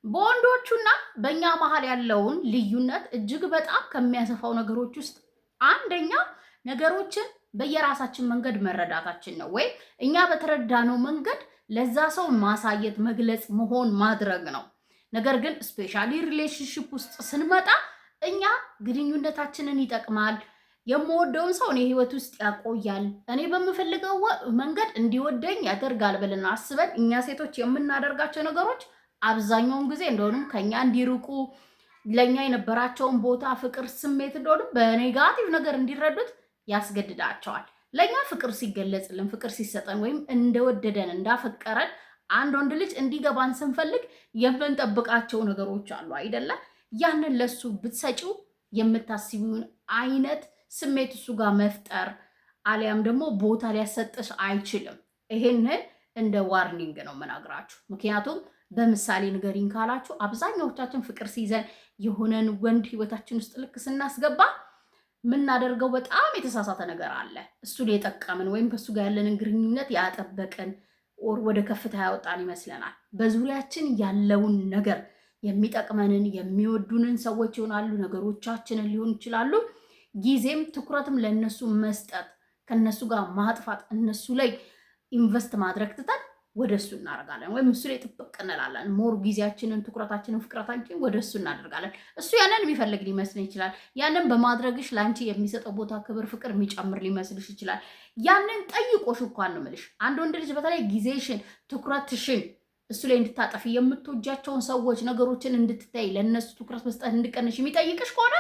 በወንዶቹና በእኛ መሀል ያለውን ልዩነት እጅግ በጣም ከሚያሰፋው ነገሮች ውስጥ አንደኛ ነገሮችን በየራሳችን መንገድ መረዳታችን ነው። ወይም እኛ በተረዳነው መንገድ ለዛ ሰው ማሳየት፣ መግለጽ፣ መሆን፣ ማድረግ ነው። ነገር ግን ስፔሻሊ ሪሌሽንሽፕ ውስጥ ስንመጣ እኛ ግንኙነታችንን ይጠቅማል፣ የምወደውን ሰው እኔ ህይወት ውስጥ ያቆያል፣ እኔ በምፈልገው መንገድ እንዲወደኝ ያደርጋል ብለን አስበን እኛ ሴቶች የምናደርጋቸው ነገሮች አብዛኛውን ጊዜ እንደሆኑም ከኛ እንዲርቁ ለኛ የነበራቸውን ቦታ፣ ፍቅር፣ ስሜት እንደሆኑም በኔጋቲቭ ነገር እንዲረዱት ያስገድዳቸዋል። ለኛ ፍቅር ሲገለጽልን፣ ፍቅር ሲሰጠን ወይም እንደወደደን እንዳፈቀረን አንድ ወንድ ልጅ እንዲገባን ስንፈልግ የምንጠብቃቸው ነገሮች አሉ አይደለ? ያንን ለሱ ብትሰጪው የምታስቢውን አይነት ስሜት እሱ ጋር መፍጠር አሊያም ደግሞ ቦታ ሊያሰጥሽ አይችልም። ይሄንን እንደ ዋርኒንግ ነው የምነግራችሁ። ምክንያቱም በምሳሌ ንገሪኝ ካላችሁ አብዛኛዎቻችን ፍቅር ሲይዘን የሆነን ወንድ ህይወታችን ውስጥ ልክ ስናስገባ የምናደርገው በጣም የተሳሳተ ነገር አለ። እሱን የጠቀምን ወይም ከእሱ ጋር ያለንን ግንኙነት ያጠበቅን ወደ ከፍታ ያወጣን ይመስለናል። በዙሪያችን ያለውን ነገር የሚጠቅመንን የሚወዱንን ሰዎች ይሆናሉ፣ ነገሮቻችንን ሊሆን ይችላሉ። ጊዜም ትኩረትም ለእነሱ መስጠት፣ ከእነሱ ጋር ማጥፋት፣ እነሱ ላይ ኢንቨስት ማድረግ ትተን ወደ እሱ እናደርጋለን። ወይም እሱ ላይ ጥብቅ እንላለን። ሞር ጊዜያችንን፣ ትኩረታችንን፣ ፍቅረታችንን ወደ እሱ እናደርጋለን። እሱ ያንን የሚፈልግ ሊመስል ይችላል። ያንን በማድረግሽ ለአንቺ የሚሰጠው ቦታ፣ ክብር፣ ፍቅር የሚጨምር ሊመስልሽ ይችላል። ያንን ጠይቆሽ እንኳን ነው የምልሽ። አንድ ወንድ ልጅ በተለይ ጊዜሽን፣ ትኩረትሽን እሱ ላይ እንድታጠፊ የምትወጃቸውን ሰዎች፣ ነገሮችን እንድትታይ፣ ለእነሱ ትኩረት መስጠት እንድቀንሽ የሚጠይቅሽ ከሆነ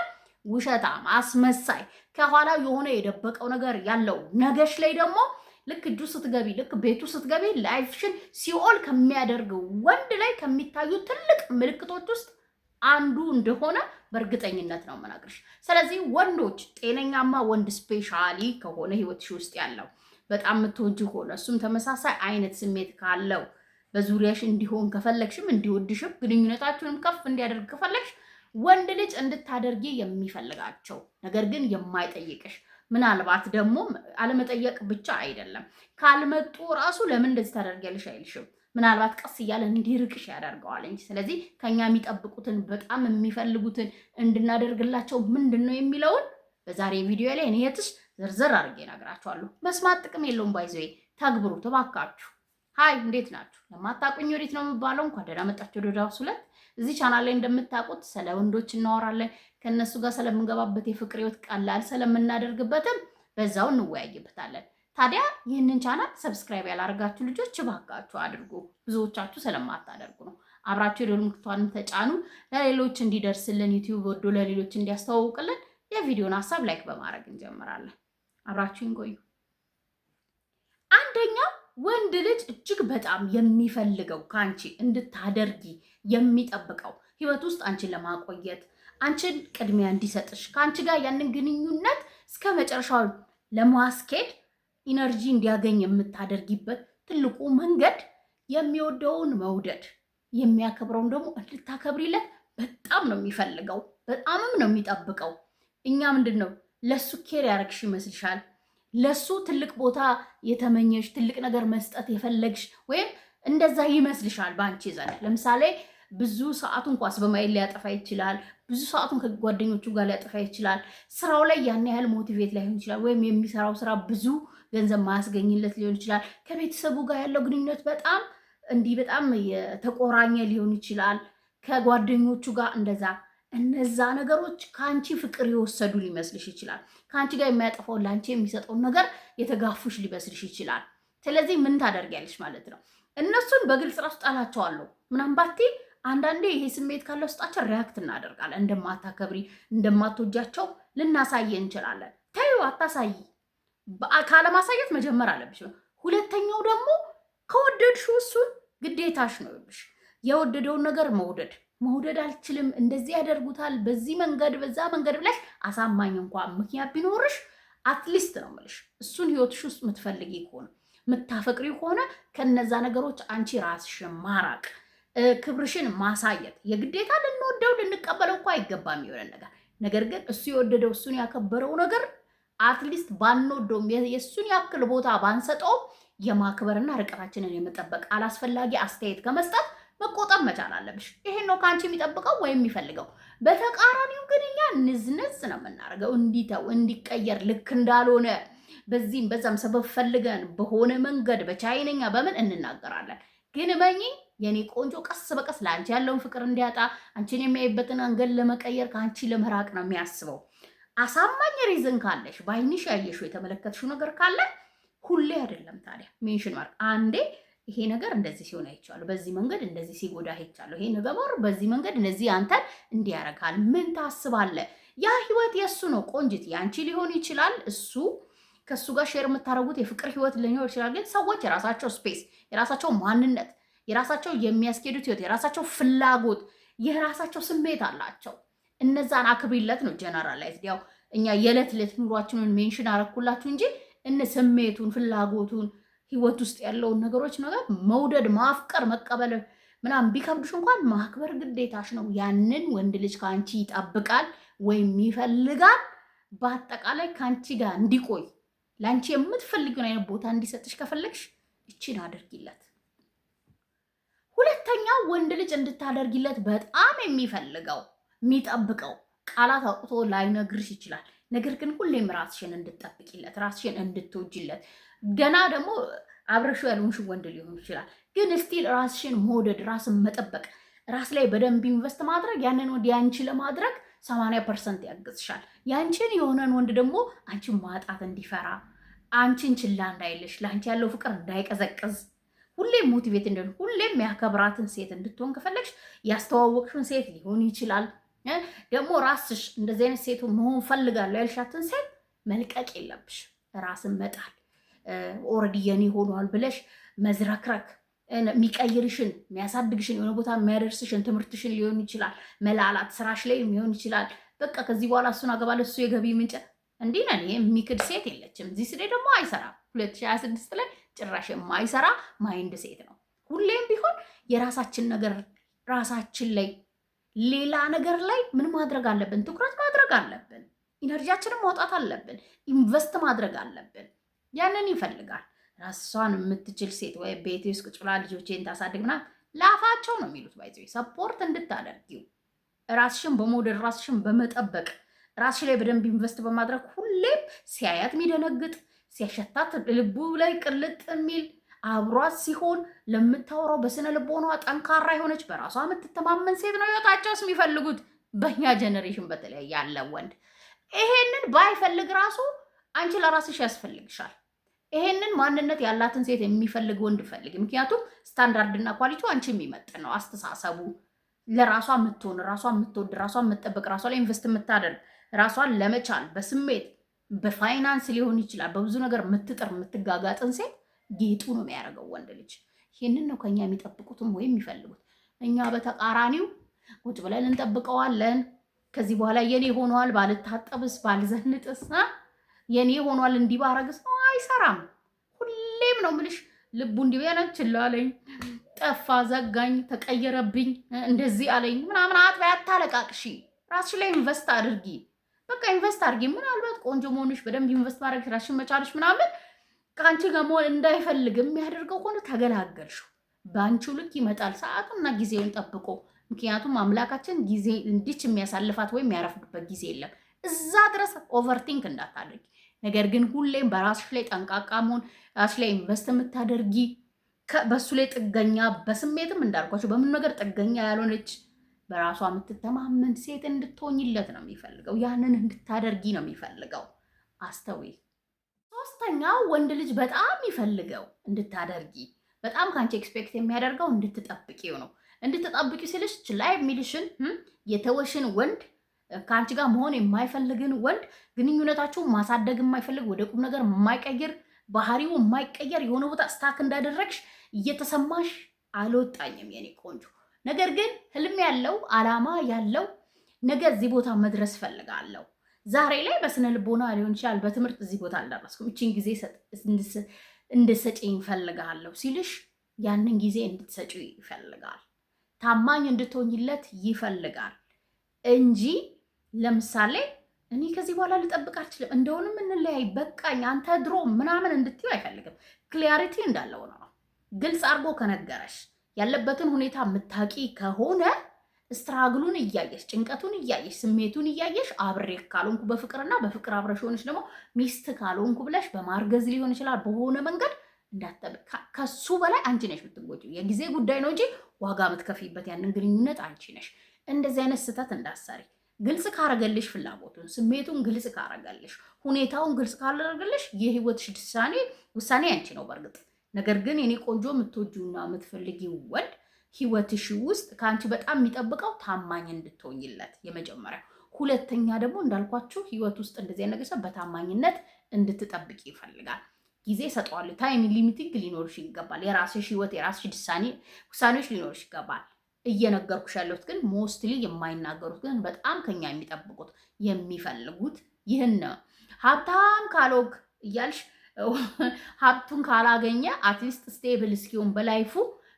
ውሸታም፣ አስመሳይ፣ ከኋላው የሆነ የደበቀው ነገር ያለው ነገሽ ላይ ደግሞ ልክ እጁ ስትገቢ፣ ልክ ቤቱ ስትገቢ ላይፍሽን ሲኦል ከሚያደርገው ወንድ ላይ ከሚታዩ ትልቅ ምልክቶች ውስጥ አንዱ እንደሆነ በእርግጠኝነት ነው የምነግርሽ። ስለዚህ ወንዶች፣ ጤነኛማ ወንድ ስፔሻሊ ከሆነ ህይወትሽ ውስጥ ያለው በጣም የምትወጂ ከሆነ እሱም ተመሳሳይ አይነት ስሜት ካለው በዙሪያሽ እንዲሆን ከፈለግሽም እንዲወድሽም ግንኙነታችሁንም ከፍ እንዲያደርግ ከፈለግሽ ወንድ ልጅ እንድታደርጊ የሚፈልጋቸው ነገር ግን የማይጠይቅሽ፣ ምናልባት ደግሞ አለመጠየቅ ብቻ አይደለም፣ ካልመጡ ራሱ ለምን እንደዚህ ታደርጊያለሽ አይልሽም። ምናልባት ቀስ እያለ እንዲርቅሽ ያደርገዋል እንጂ። ስለዚህ ከኛ የሚጠብቁትን በጣም የሚፈልጉትን እንድናደርግላቸው ምንድን ነው የሚለውን በዛሬ ቪዲዮ ላይ እኔ የትሽ ዝርዝር አድርጌ እነግራችኋለሁ። መስማት ጥቅም የለውም። ባይዘይ ተግብሩ ተባካችሁ። ሃይ እንዴት ናችሁ? ለማታውቁኝ ወዴት ነው የሚባለው? እንኳን ደህና መጣችሁ ወደ ዳውስ ሁለት። እዚህ ቻናል ላይ እንደምታውቁት ስለ ወንዶች እናወራለን። ከነሱ ጋር ስለምንገባበት የፍቅር ህይወት ቀላል ስለምናደርግበትም በዛው እንወያይበታለን። ታዲያ ይህንን ቻናል ሰብስክራይብ ያላደርጋችሁ ልጆች እባካችሁ አድርጉ። ብዙዎቻችሁ ስለማታደርጉ ነው። አብራችሁ የደወል ምልክቱን ተጫኑ። ለሌሎች እንዲደርስልን ዩቲዩብ ወዶ ለሌሎች እንዲያስተዋውቅልን የቪዲዮን ሀሳብ ላይክ በማድረግ እንጀምራለን። አብራችሁን ቆዩ። አንደኛ ወንድ ልጅ እጅግ በጣም የሚፈልገው ከአንቺ እንድታደርጊ የሚጠብቀው ህይወት ውስጥ አንቺን ለማቆየት፣ አንቺን ቅድሚያ እንዲሰጥሽ፣ ከአንቺ ጋር ያንን ግንኙነት እስከ መጨረሻው ለማስኬድ ኢነርጂ እንዲያገኝ የምታደርጊበት ትልቁ መንገድ የሚወደውን መውደድ፣ የሚያከብረውን ደግሞ እንድታከብሪለት በጣም ነው የሚፈልገው፣ በጣምም ነው የሚጠብቀው። እኛ ምንድን ነው ለሱ ኬር ያደረግሽ ይመስልሻል? ለሱ ትልቅ ቦታ የተመኘሽ፣ ትልቅ ነገር መስጠት የፈለግሽ ወይም እንደዛ ይመስልሻል በአንቺ ዘንድ? ለምሳሌ ብዙ ሰዓቱን ኳስ በማየት ሊያጠፋ ይችላል። ብዙ ሰዓቱን ከጓደኞቹ ጋር ሊያጠፋ ይችላል። ስራው ላይ ያን ያህል ሞቲቬት ላይሆን ይችላል። ወይም የሚሰራው ስራ ብዙ ገንዘብ ማያስገኝለት ሊሆን ይችላል። ከቤተሰቡ ጋር ያለው ግንኙነት በጣም የተቆራኘ ሊሆን ይችላል። ከጓደኞቹ ጋር እንደዛ። እነዛ ነገሮች ከአንቺ ፍቅር የወሰዱ ሊመስልሽ ይችላል። ከአንቺ ጋር የሚያጠፋውን ለአንቺ የሚሰጠውን ነገር የተጋፉሽ ሊመስልሽ ይችላል። ስለዚህ ምን ታደርጊያለሽ ማለት ነው? እነሱን በግልጽ ራሱ ጣላቸዋለሁ ምናምን ባቴ አንዳንዴ ይሄ ስሜት ካለ ውስጣችን ሪያክት እናደርጋለን። እንደማታከብሪ፣ እንደማትወጃቸው ልናሳየ እንችላለን። ተይው፣ አታሳይ። ካለማሳየት መጀመር አለብሽ። ሁለተኛው ደግሞ ከወደድሽው እሱን ግዴታሽ ነው ይልሽ የወደደውን ነገር መውደድ አልችልም፣ እንደዚህ ያደርጉታል፣ በዚህ መንገድ በዛ መንገድ ብለሽ አሳማኝ እንኳን ምክንያት ቢኖርሽ አትሊስት ነው የምልሽ እሱን ህይወትሽ ውስጥ የምትፈልጊ ከሆነ የምታፈቅሪ ከሆነ ከነዛ ነገሮች አንቺ ራስሽን ማራቅ፣ ክብርሽን ማሳየት። የግዴታ ልንወደው ልንቀበለው እኮ አይገባም የሆነ ነገር ግን እሱ የወደደው እሱን ያከበረው ነገር አትሊስት ባንወደውም የእሱን ያክል ቦታ ባንሰጠው የማክበርና ርቀታችንን የመጠበቅ አላስፈላጊ አስተያየት ከመስጠት መቆጠብ መቻል አለብሽ። ይሄን ነው ከአንቺ የሚጠብቀው ወይም የሚፈልገው። በተቃራኒው ግን እኛ ንዝንዝ ነው የምናደርገው፣ እንዲተው እንዲቀየር፣ ልክ እንዳልሆነ በዚህም በዛም ሰበብ ፈልገን በሆነ መንገድ በቻይነኛ በምን እንናገራለን። ግን በኝ የኔ ቆንጆ ቀስ በቀስ ለአንቺ ያለውን ፍቅር እንዲያጣ አንቺን የሚያይበትን አንገል ለመቀየር ከአንቺ ለመራቅ ነው የሚያስበው። አሳማኝ ሪዝን ካለሽ በአይንሽ ያየሽው የተመለከትሽው ነገር ካለ ሁሌ አይደለም ታዲያ ሜንሽን ማድረግ አንዴ ይሄ ነገር እንደዚህ ሲሆን አይቻለሁ፣ በዚህ መንገድ እንደዚህ ሲጎዳ አይቻለሁ፣ ይሄ ነገር በዚህ መንገድ እንደዚህ አንተን እንዲያረጋል። ምን ታስባለህ? ያ ህይወት የእሱ ነው ቆንጅት፣ ያንቺ ሊሆን ይችላል። እሱ ከእሱ ጋር ሼር የምታደርጉት የፍቅር ህይወት ሊኖር ይችላል። ግን ሰዎች የራሳቸው ስፔስ፣ የራሳቸው ማንነት፣ የራሳቸው የሚያስኬዱት ህይወት፣ የራሳቸው ፍላጎት፣ የራሳቸው ስሜት አላቸው። እነዛን አክብሪለት ነው ጀነራላይዝ። ያው እኛ የዕለት ዕለት ኑሯችንን ሜንሽን አረኩላችሁ እንጂ እነ ስሜቱን ፍላጎቱን ህይወት ውስጥ ያለውን ነገሮች ነገር መውደድ ማፍቀር መቀበል ምናምን ቢከብዱሽ እንኳን ማክበር ግዴታሽ ነው። ያንን ወንድ ልጅ ከአንቺ ይጠብቃል ወይም ይፈልጋል። በአጠቃላይ ከአንቺ ጋር እንዲቆይ ለአንቺ የምትፈልጊውን አይነት ቦታ እንዲሰጥሽ ከፈለግሽ እቺን አድርጊለት። ሁለተኛው ወንድ ልጅ እንድታደርጊለት በጣም የሚፈልገው የሚጠብቀው ቃላት አውጥቶ ላይነግርሽ ይችላል። ነገር ግን ሁሌም ራስሽን እንድትጠብቂለት፣ ራስሽን እንድትወጂለት ገና ደግሞ አብረሹ ያልሆንሽ ወንድ ሊሆን ይችላል። ግን ስቲል ራስሽን መውደድ፣ ራስን መጠበቅ፣ ራስ ላይ በደንብ ኢንቨስት ማድረግ ያንን ወንድ ያንቺ ለማድረግ 80% ያግዝሻል። ያንቺን የሆነን ወንድ ደግሞ አንቺን ማጣት እንዲፈራ፣ አንቺን ችላ እንዳይልሽ፣ ለአንቺ ያለው ፍቅር እንዳይቀዘቅዝ፣ ሁሌም ሞቲቬት እንደሆነ ሁሌም ያከብራትን ሴት እንድትሆን ከፈለግሽ ያስተዋወቅሽን ሴት ሊሆን ይችላል። ደግሞ ራስሽ እንደዚህ አይነት ሴቱ መሆን ፈልጋለሁ ያልሻትን ሴት መልቀቅ የለብሽ። ራስን መጣል ኦልሬዲ የኔ ሆኗል ብለሽ መዝረክረክ፣ የሚቀይርሽን የሚያሳድግሽን የሆነ ቦታ የሚያደርስሽን ትምህርትሽን ሊሆን ይችላል፣ መላላት ስራሽ ላይ ሊሆን ይችላል። በቃ ከዚህ በኋላ እሱን አገባለሁ እሱ የገቢ ምንጭ እንዲህ ነን የሚክድ ሴት የለችም። እዚህ ስላይ ደግሞ አይሰራም። 2026 ላይ ጭራሽ የማይሰራ ማይንድ ሴት ነው። ሁሌም ቢሆን የራሳችን ነገር ራሳችን ላይ ሌላ ነገር ላይ ምን ማድረግ አለብን? ትኩረት ማድረግ አለብን። ኢነርጂያችንን ማውጣት አለብን። ኢንቨስት ማድረግ አለብን። ያንን ይፈልጋል። ራሷን የምትችል ሴት ወይ ቤት ውስጥ ቁጭ ብላ ልጆቼን ታሳድግ ምናምን ላፋቸው ነው የሚሉት። ባይዘ ሰፖርት እንድታደርጊው ራስሽን በመውደድ ራስሽን በመጠበቅ ራስሽ ላይ በደንብ ኢንቨስት በማድረግ ሁሌም ሲያያት የሚደነግጥ ሲያሸታት ልቡ ላይ ቅልጥ የሚል አብሯት ሲሆን ለምታወራው በስነ ልቦኗ ጠንካራ የሆነች በራሷ የምትተማመን ሴት ነው ህይወታቸውስ የሚፈልጉት። በእኛ ጀኔሬሽን በተለይ ያለ ወንድ ይሄንን ባይፈልግ ራሱ አንቺ ለራስሽ ያስፈልግሻል። ይሄንን ማንነት ያላትን ሴት የሚፈልግ ወንድ ፈልግ። ምክንያቱም ስታንዳርድና ኳሊቲው አንቺ የሚመጥን ነው። አስተሳሰቡ ለራሷ የምትሆን ራሷ የምትወድ ራሷ የምትጠብቅ ራሷ ላይ ኢንቨስት የምታደርግ ራሷን ለመቻል በስሜት በፋይናንስ ሊሆን ይችላል በብዙ ነገር የምትጥር የምትጋጋጥን ሴት ጌጡ ነው የሚያደርገው ወንድ ልጅ። ይህንን ነው ከኛ የሚጠብቁትም ወይም የሚፈልጉት። እኛ በተቃራኒው ቁጭ ብለን እንጠብቀዋለን። ከዚህ በኋላ የኔ ሆኗል ባልታጠብስ ባልዘንጥስ የኔ ሆኗል እንዲባረግስ ነው አይሰራም። ሁሌም ነው ምልሽ ልቡ እንዲበያነ ችላለኝ፣ ጠፋ፣ ዘጋኝ፣ ተቀየረብኝ፣ እንደዚህ አለኝ ምናምን አጥቢያ አታለቃቅሺ። ራስሽ ላይ ኢንቨስት አድርጊ። በቃ ኢንቨስት አድርጊ። ምናልባት ቆንጆ መሆንሽ በደንብ ኢንቨስት ማድረግ ራስሽን መቻልሽ ምናምን ከአንቺ ጋር መሆን እንዳይፈልግ የሚያደርገው ከሆነ ተገላገልሽው። በአንቺው ልክ ይመጣል ሰዓቱና ጊዜውን ጠብቆ። ምክንያቱም አምላካችን ጊዜ እንዲች የሚያሳልፋት ወይም ያረፍድበት ጊዜ የለም። እዛ ድረስ ኦቨርቲንክ እንዳታደርጊ። ነገር ግን ሁሌም በራስሽ ላይ ጠንቃቃ መሆን፣ ራስሽ ላይ ኢንቨስት የምታደርጊ በሱ ላይ ጥገኛ በስሜትም እንዳልኳቸው በምን ነገር ጥገኛ ያልሆነች በራሷ የምትተማመን ሴት እንድትሆኝለት ነው የሚፈልገው። ያንን እንድታደርጊ ነው የሚፈልገው። አስተውይ። ሶስተኛው ወንድ ልጅ በጣም የሚፈልገው እንድታደርጊ በጣም ከአንቺ ኤክስፔክት የሚያደርገው እንድትጠብቂው ነው። እንድትጠብቂው ሲልሽ ችላ የሚልሽን የተወሽን ወንድ ከአንቺ ጋር መሆን የማይፈልግን ወንድ ግንኙነታችሁን ማሳደግ የማይፈልግ ወደ ቁም ነገር የማይቀይር ባህሪው የማይቀየር የሆነ ቦታ ስታክ እንዳደረግሽ እየተሰማሽ አልወጣኝም የኔ ቆንጆ። ነገር ግን ህልም ያለው አላማ ያለው ነገ እዚህ ቦታ መድረስ ፈልጋለሁ፣ ዛሬ ላይ በስነ ልቦና ሊሆን ይችላል በትምህርት እዚህ ቦታ አልደረስኩም፣ እቺን ጊዜ እንድትሰጪኝ ይፈልጋለሁ ሲልሽ ያንን ጊዜ እንድትሰጪ ይፈልጋል። ታማኝ እንድትሆኝለት ይፈልጋል እንጂ ለምሳሌ እኔ ከዚህ በኋላ ልጠብቅ አልችልም፣ እንደውንም እንለያይ፣ በቃኝ፣ አንተ ድሮ ምናምን እንድትይው አይፈልግም። ክሊያሪቲ እንዳለው ነው። ግልጽ አድርጎ ከነገረሽ ያለበትን ሁኔታ የምታቂ ከሆነ ስትራግሉን እያየሽ ጭንቀቱን እያየሽ ስሜቱን እያየሽ አብሬ ካልሆንኩ በፍቅርና በፍቅር አብረሽ ሆነሽ ደግሞ ሚስት ካልሆንኩ ብለሽ በማርገዝ ሊሆን ይችላል በሆነ መንገድ እንዳትጠብቅ። ከሱ በላይ አንቺ ነሽ የምትጎጂው። የጊዜ ጉዳይ ነው እንጂ ዋጋ የምትከፊበት ያንን ግንኙነት አንቺ ነሽ። እንደዚህ አይነት ስህተት እንዳሰሪ ግልጽ ካረገልሽ ፍላጎቱን ስሜቱን ግልጽ ካረገልሽ ሁኔታውን ግልጽ ካላረገልሽ የህይወትሽ ውሳኔ አንቺ ነው በእርግጥ። ነገር ግን የኔ ቆንጆ የምትወጂውና የምትፈልጊው ወንድ ህይወትሽ ውስጥ ከአንቺ በጣም የሚጠብቀው ታማኝ እንድትሆኝለት የመጀመሪያ። ሁለተኛ ደግሞ እንዳልኳችሁ ህይወት ውስጥ እንደዚህ ነገር በታማኝነት እንድትጠብቂ ይፈልጋል። ጊዜ ሰጠዋል። ታይም ሊሚቲንግ ሊኖርሽ ይገባል። የራስሽ ህይወት የራስሽ ውሳኔዎች ሊኖርሽ ይገባል። እየነገርኩሽ ያለሁት ግን ሞስትሊ የማይናገሩት ግን በጣም ከኛ የሚጠብቁት የሚፈልጉት ይህን ነው። ሀብታም ካሎግ እያልሽ ሀብቱን ካላገኘ አትሊስት ስቴብል እስኪሆን በላይፉ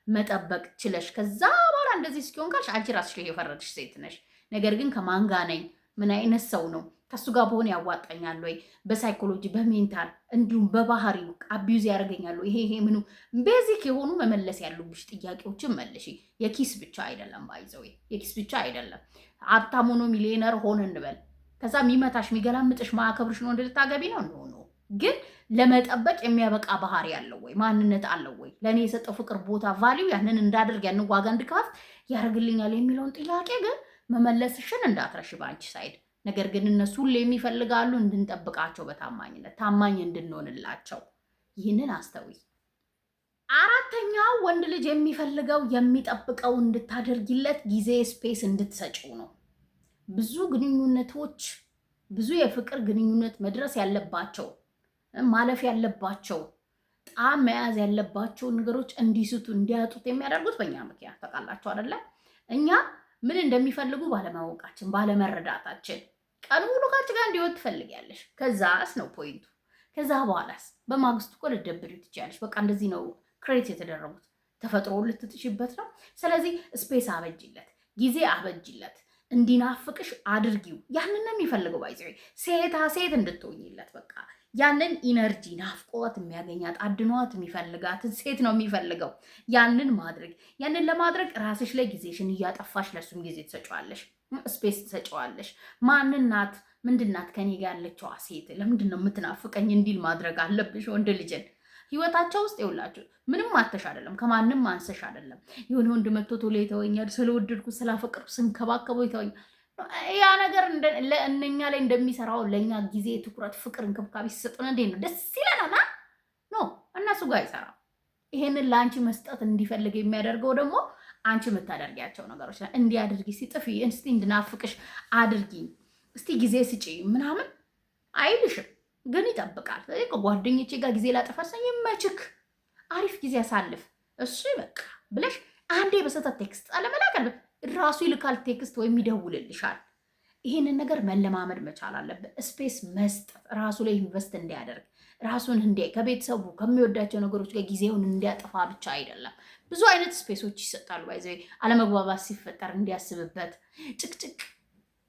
መጠበቅ ችለሽ ከዛ በኋላ እንደዚህ እስኪሆን ካልሽ አንቺ ራስሽ ላይ የፈረድሽ ሴት ነሽ። ነገር ግን ከማን ጋር ነኝ? ምን አይነት ሰው ነው? ከሱ ጋር በሆነ ያዋጣኛል ወይ? በሳይኮሎጂ በሜንታል እንዲሁም በባህሪው አቢዩዝ ያደርገኛል? ይሄ ምኑ ቤዚክ የሆኑ መመለስ ያሉብሽ ጥያቄዎችን መልሺ። የኪስ ብቻ አይደለም ባይዘው የኪስ ብቻ አይደለም። ሀብታም ሆኖ ሚሊዮነር ሆነ እንበል ከዛ የሚመታሽ የሚገላምጥሽ ማዕከብርሽ ነው እንድታገቢ ነው እንደሆነ ግን ለመጠበቅ የሚያበቃ ባህሪ ያለው ወይ ማንነት አለው ወይ ለእኔ የሰጠው ፍቅር ቦታ ቫሊዩ ያንን እንዳደርግ ያንን ዋጋ እንድከፍት ያደርግልኛል የሚለውን ጥያቄ ግን መመለስሽን እንዳትረሽ በአንቺ ሳይድ። ነገር ግን እነሱ ሁሌ የሚፈልጋሉ እንድንጠብቃቸው በታማኝነት ታማኝ እንድንሆንላቸው። ይህንን አስተውይ። አራተኛው ወንድ ልጅ የሚፈልገው የሚጠብቀው እንድታደርጊለት ጊዜ ስፔስ እንድትሰጪው ነው። ብዙ ግንኙነቶች ብዙ የፍቅር ግንኙነት መድረስ ያለባቸው ማለፍ ያለባቸው ጣም መያዝ ያለባቸው ነገሮች እንዲስቱ እንዲያጡት የሚያደርጉት በእኛ ምክንያት ታውቃላችሁ አይደለ? እኛ ምን እንደሚፈልጉ ባለማወቃችን ባለመረዳታችን ቀኑ ሙሉ ካንቺ ጋር እንዲወት ትፈልጊያለሽ። ከዛስ ነው ፖይንቱ። ከዛ በኋላስ በማግስቱ እኮ ልትደብሪ ትችያለሽ። በቃ እንደዚህ ነው ክሬት የተደረጉት ተፈጥሮ ልትጥሽበት ነው። ስለዚህ ስፔስ አበጅለት፣ ጊዜ አበጅለት፣ እንዲናፍቅሽ አድርጊው። ያንን ነው የሚፈልገው። ባይዘ ሴታ ሴት እንድትሆኝለት በቃ ያንን ኢነርጂ ናፍቆት የሚያገኛት አድኗት የሚፈልጋትን ሴት ነው የሚፈልገው። ያንን ለማድረግ ራስሽ ላይ ጊዜሽን እያጠፋሽ ለሱም ጊዜ ትሰጪዋለሽ፣ ስፔስ ትሰጪዋለሽ። ማንናት ምንድናት ከኔ ጋር ያለችዋ ሴት ለምንድን ነው የምትናፍቀኝ እንዲል ማድረግ አለብሽ። ወንድ ልጅን ህይወታቸው ውስጥ ይውላችሁ ምንም አተሽ አይደለም፣ ከማንም አንሰሽ አይደለም። የሆነ ወንድ መጥቶ ቶሎ ይተወኛል፣ ስለወደድኩ ስላፈቅርኩ ስንከባከበው ይተወኛል። ያ ነገር እነኛ ላይ እንደሚሰራው ለእኛ ጊዜ፣ ትኩረት፣ ፍቅር፣ እንክብካቤ ሲሰጡን እንዴት ነው ደስ ይለናል። ኖ እነሱ ጋር አይሰራም። ይሄንን ለአንቺ መስጠት እንዲፈልግ የሚያደርገው ደግሞ አንቺ የምታደርጊያቸው ነገሮች እንዲያደርጊ ሲጥፊ እስቲ እንድናፍቅሽ አድርጊ እስቲ ጊዜ ስጪ ምናምን አይልሽም፣ ግን ይጠብቃል። ከጓደኞቼ ጋር ጊዜ ላጠፋሰኝ ይመችክ፣ አሪፍ ጊዜ አሳልፍ እሱ በቃ ብለሽ አንዴ በሰጠት ቴክስት አለመላከል ራሱ ይልካል ቴክስት ወይም ይደውልልሻል። ይህንን ነገር መለማመድ መቻል አለበት። ስፔስ መስጠት ራሱ ላይ ኢንቨስት እንዲያደርግ ራሱን ከቤተሰቡ ከሚወዳቸው ነገሮች ጋር ጊዜውን እንዲያጠፋ ብቻ አይደለም። ብዙ አይነት ስፔሶች ይሰጣሉ። ባይዘ አለመግባባት ሲፈጠር እንዲያስብበት፣ ጭቅጭቅ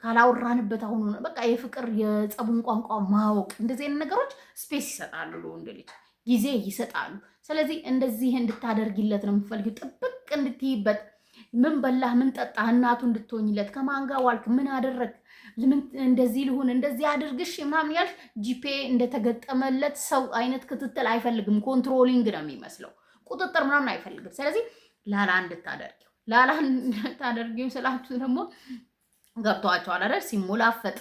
ካላወራንበት አሁኑ በቃ የፍቅር የጸቡን ቋንቋ ማወቅ፣ እንደዚህ አይነት ነገሮች ስፔስ ይሰጣሉ፣ ለወንድ ልጅ ጊዜ ይሰጣሉ። ስለዚህ እንደዚህ እንድታደርጊለት ነው የምትፈልጊው። ጥብቅ እንድትይበት፣ ምን በላህ፣ ምን ጠጣህ፣ እናቱ እንድትሆኝለት፣ ከማን ጋር ዋልክ፣ ምን አደረግ፣ እንደዚህ ልሁን፣ እንደዚህ አድርግሽ ምናምን ያልሽ ጂፔ እንደተገጠመለት ሰው አይነት ክትትል አይፈልግም። ኮንትሮሊንግ ነው የሚመስለው፣ ቁጥጥር ምናምን አይፈልግም። ስለዚህ ላላ እንድታደርጊው ስላችሁ ደግሞ ገብቷቸዋል አይደል? ሲሞላፈጥ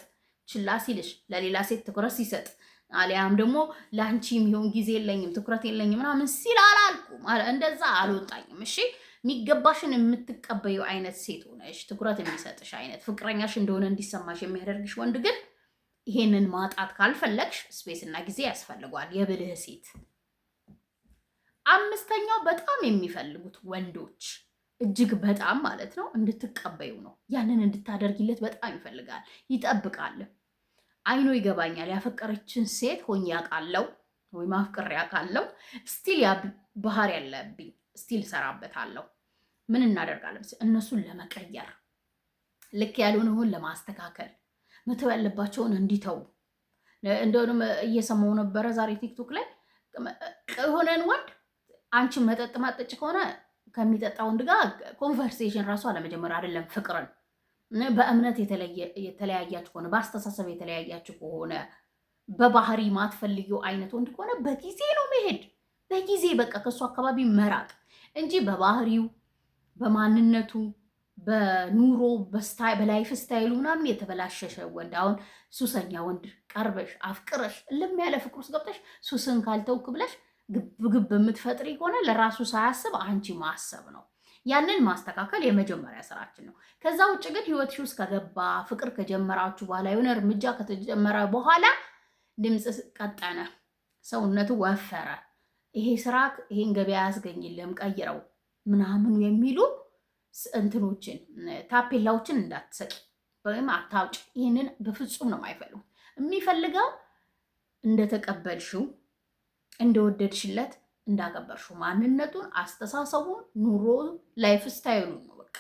ችላ ሲልሽ፣ ለሌላ ሴት ትኩረት ሲሰጥ፣ አሊያም ደግሞ ለአንቺ የሚሆን ጊዜ የለኝም ትኩረት የለኝም ምናምን ሲል አላልኩም፣ እንደዛ አልወጣኝም። እሺ የሚገባሽን የምትቀበዩ አይነት ሴት ሆነሽ ትኩረት የሚሰጥሽ አይነት ፍቅረኛሽ እንደሆነ እንዲሰማሽ የሚያደርግሽ ወንድ ግን ይሄንን ማጣት ካልፈለግሽ ስፔስ እና ጊዜ ያስፈልጓል። የብልህ ሴት። አምስተኛው በጣም የሚፈልጉት ወንዶች እጅግ በጣም ማለት ነው እንድትቀበዩ ነው። ያንን እንድታደርጊለት በጣም ይፈልጋል፣ ይጠብቃል። አይኖ ይገባኛል፣ ያፈቀረችን ሴት ሆኜ ያውቃለው ወይም አፍቅሬ ያውቃለው፣ ስቲል ያ ባህሪ ያለብኝ ስቲል ሰራበታለሁ። ምን እናደርጋለን? እነሱን ለመቀየር ልክ ያልሆነውን ለማስተካከል መተው ያለባቸውን እንዲተው። እንደውም እየሰማው ነበረ ዛሬ ቲክቶክ ላይ የሆነን ወንድ አንቺ መጠጥ ማጠጭ ከሆነ ከሚጠጣ ወንድ ጋር ኮንቨርሴሽን ራሱ አለመጀመር አይደለም ፍቅርን በእምነት የተለያያችሁ ከሆነ በአስተሳሰብ የተለያያችሁ ከሆነ በባህሪ ማትፈልጊው አይነት ወንድ ከሆነ በጊዜ ነው መሄድ። በጊዜ በቃ ከሱ አካባቢ መራቅ እንጂ በባህሪው በማንነቱ በኑሮ በላይፍ ስታይሉ ምናምን የተበላሸሸ ወንድ አሁን ሱሰኛ ወንድ ቀርበሽ አፍቅረሽ እልም ያለ ፍቅር ውስጥ ገብተሽ ሱስን ካልተውክ ብለሽ ግብ የምትፈጥሪ ከሆነ ለራሱ ሳያስብ አንቺ ማሰብ ነው። ያንን ማስተካከል የመጀመሪያ ስራችን ነው። ከዛ ውጭ ግን ህይወትሽ ውስጥ ከገባ ፍቅር ከጀመራችሁ በኋላ የሆነ እርምጃ ከተጀመረ በኋላ ድምፅ ቀጠነ፣ ሰውነቱ ወፈረ፣ ይሄ ስራ ይሄን ገበያ ያስገኝልህም ቀይረው ምናምኑ የሚሉ እንትኖችን ታፔላዎችን እንዳትሰቂ ወይም አታውጭ። ይህንን በፍጹም ነው የማይፈልጉት። የሚፈልገው እንደተቀበልሽው እንደወደድሽለት እንዳከበርሽው ማንነቱን፣ አስተሳሰቡን፣ ኑሮ ላይፍ ስታይሉን ነው በቃ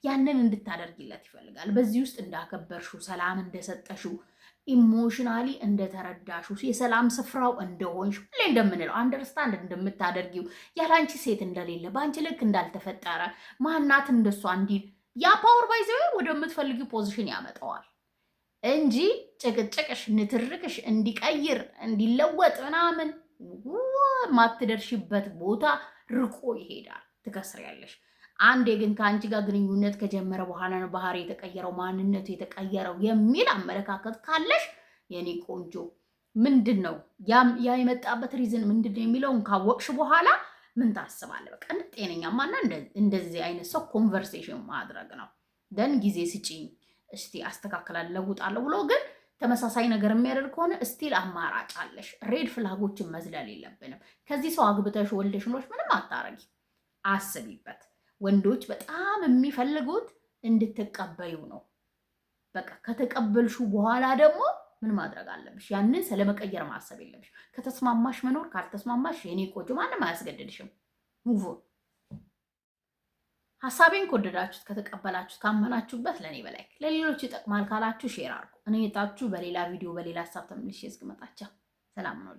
ያንን እንድታደርጊለት ይፈልጋል። በዚህ ውስጥ እንዳከበርሽው፣ ሰላም እንደሰጠሽው፣ ኢሞሽናሊ እንደተረዳሽው፣ የሰላም ስፍራው እንደሆንሽ ሁሌ እንደምንለው አንደርስታንድ እንደምታደርጊው፣ ያላንቺ ሴት እንደሌለ በአንቺ ልክ እንዳልተፈጠረ ማናት እንደሷ እንዲል ያ ፓወር ባይዘው ወደምትፈልጊው ፖዚሽን ያመጣዋል እንጂ ጭቅጭቅሽ፣ ንትርክሽ እንዲቀይር እንዲለወጥ ምናምን ማትደርሽበት ቦታ ርቆ ይሄዳል። ትከስሪያለሽ። አንዴ ግን ከአንቺ ጋር ግንኙነት ከጀመረ በኋላ ነው ባህሪ የተቀየረው ማንነቱ የተቀየረው የሚል አመለካከት ካለሽ የኔ ቆንጆ ምንድን ነው ያ የመጣበት ሪዝን ምንድን ነው የሚለውን ካወቅሽ በኋላ ምን ታስባለህ? በቃ ጤነኛማና እንደዚህ አይነት ሰው ኮንቨርሴሽን ማድረግ ነው። ደን ጊዜ ስጪኝ እስቲ አስተካክላለሁ ለውጣለሁ ብሎ ግን ተመሳሳይ ነገር የሚያደርግ ከሆነ ስቲል አማራጭ አለሽ። ሬድ ፍላጎችን መዝለል የለብንም። ከዚህ ሰው አግብተሽ ወልደሽ ኖሮሽ ምንም አታረጊ። አስቢበት። ወንዶች በጣም የሚፈልጉት እንድትቀበዩ ነው። በቃ ከተቀበልሹ በኋላ ደግሞ ምን ማድረግ አለብሽ? ያንን ስለመቀየር ማሰብ የለብሽ። ከተስማማሽ መኖር፣ ካልተስማማሽ የኔ ቆጆ ማንም አያስገድድሽም። ሙቭ። ሀሳቤን ከወደዳችሁት፣ ከተቀበላችሁት፣ ካመናችሁበት ለእኔ በላይ ለሌሎች ይጠቅማል ካላችሁ ሼር አድርጉ። እኔ የጣችሁ በሌላ ቪዲዮ በሌላ ሀሳብ ተመልሼ እስክመጣ ሰላም ነው።